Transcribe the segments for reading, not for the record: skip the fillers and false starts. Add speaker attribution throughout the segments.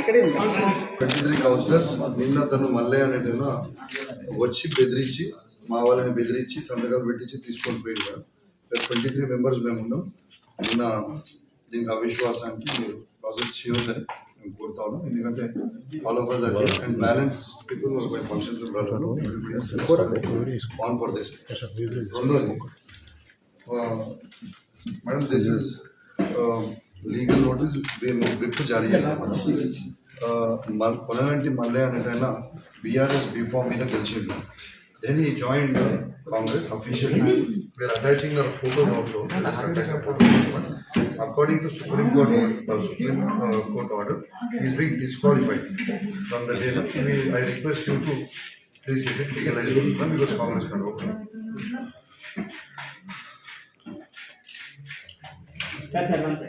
Speaker 1: 23 counsellors నిన్న తను మల్లయ్య అనేటైనా వచ్చి బెదిరించి మా వాళ్ళని బెదిరించి సంతకాలు పెట్టించి తీసుకొని పోయింది. 23 మెంబర్స్ మేము ఉన్నాం. నిన్న దీనికి అవిశ్వాసానికి మీరు ప్రాసెస్ చేయొద్దని మేము కోరుతా ఉన్నాం. ఎందుకంటే all of us are and balance people will be functions on for this. రెండోది madam, this is legal notice మేము విప్ జారీ చేస్తాం. పొలగంటి మల్లయ్య అనేటైనా బీఆర్ఎస్ బీఫామ్ మీద గెలిచింది. Then he joined Congress officially. We are attaching the photo also. According to Supreme Court order, he is being disqualified from the day. I request you to please get it legalized because Congress can open.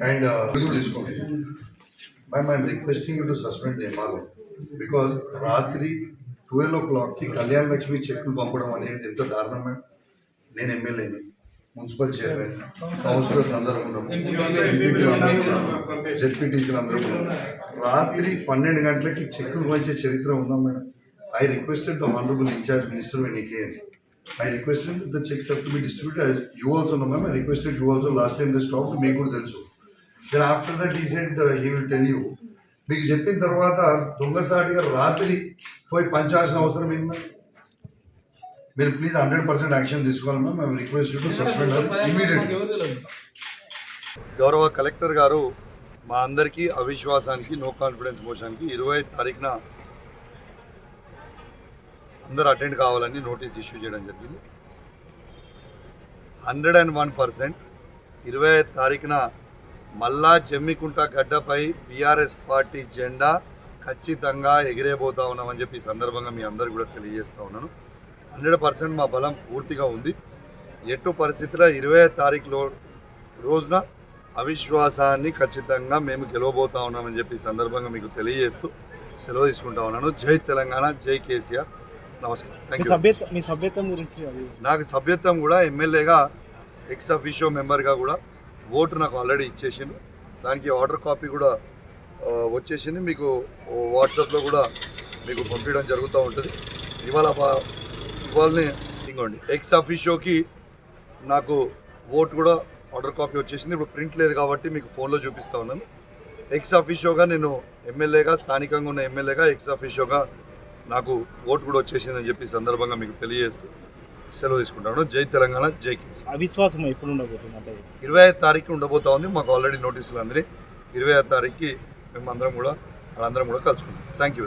Speaker 1: And ma'am, I am requesting you to suspend the MRO because Ratri 12 o'clock की कल्याण लक्ष्मी చెక్కులు పంపడం అనేది ఎంత దారుణం madam. నేను ఎమ్మెల్యేని, municipal chairman, counsellors అందరూ ఉన్నాము, జెడ్పీటీసీలు అందరూ ఉన్నాము. రాత్రి 12 గంటలకి చెక్కులు పంచే చరిత్ర ఉందా madam? I requested the honorable in-charge minister when he came. I requested the checks have to be distributed. As you also know, ma'am, I requested you also last time they stopped. Make good తెలుసు. Then after that he said he will tell you. మీకు చెప్పిన తర్వాత దొంగసాటిగా రాత్రి పోయి పంచాల్సిన అవసరం ఏంటి? మీరు please 100% action తీసుకోవాలి ma'am. I request you to suspend immediately. గౌరవ కలెక్టర్ గారు మా అందరికీ అవిశ్వాసానికి నో కాన్ఫిడెన్స్ మోషన్కి 25 తారీఖున అందరూ అటెండ్ కావాలని నోటీస్ ఇష్యూ చేయడం జరిగింది. 101% 25 తారీఖున మళ్ళా జమ్మికుంట గడ్డపై బీఆర్ఎస్ పార్టీ జెండా ఖచ్చితంగా ఎగిరేబోతా ఉన్నామని చెప్పి ఈ సందర్భంగా మీ అందరు కూడా తెలియజేస్తూ ఉన్నాను. 100% మా బలం పూర్తిగా ఉంది. ఎటు పరిస్థితిలో 25 తారీఖు రోజున అవిశ్వాసాన్ని ఖచ్చితంగా మేము గెలవబోతా ఉన్నామని చెప్పి ఈ సందర్భంగా మీకు తెలియజేస్తూ సెలవు తీసుకుంటా ఉన్నాను. జై తెలంగాణ, జై కేసీఆర్. నమస్కారం.
Speaker 2: మీ సభ్యత్వం గురించి?
Speaker 1: నాకు సభ్యత్వం కూడా ఎమ్మెల్యేగా ఎక్స్ అఫీషియో మెంబర్గా కూడా ఓటు నాకు ఆల్రెడీ ఇచ్చేసిండు. దానికి ఆర్డర్ కాపీ కూడా వచ్చేసింది. మీకు వాట్సాప్లో కూడా మీకు పంపించడం జరుగుతూ ఉంటుంది. ఇవాళనే ఇంకోండి ఎక్స్ అఫీషియోకి నాకు ఓటు కూడా ఆర్డర్ కాపీ వచ్చేసింది. ఇప్పుడు ప్రింట్ లేదు కాబట్టి మీకు ఫోన్లో చూపిస్తూ ఉన్నాను. ఎక్స్ అఫీషియోగా నేను ఎమ్మెల్యేగా, స్థానికంగా ఉన్న ఎమ్మెల్యేగా ఎక్స్ అఫీషియోగా నాకు ఓటు కూడా వచ్చేసిందని చెప్పి సందర్భంగా మీకు తెలియజేస్తూ సెలవు తీసుకుంటాను. జై తెలంగాణ, జై కేసీఆర్.
Speaker 2: అవిశ్వాసం ఎప్పుడు ఉండబోతుంది?
Speaker 1: 25 తారీఖు ఉండబోతా ఉంది. మాకు ఆల్రెడీ నోటీసులు అందినాయి. 25 తారీఖుకి మేము అందరం కూడా కలుసుకుంటాం. Thank you.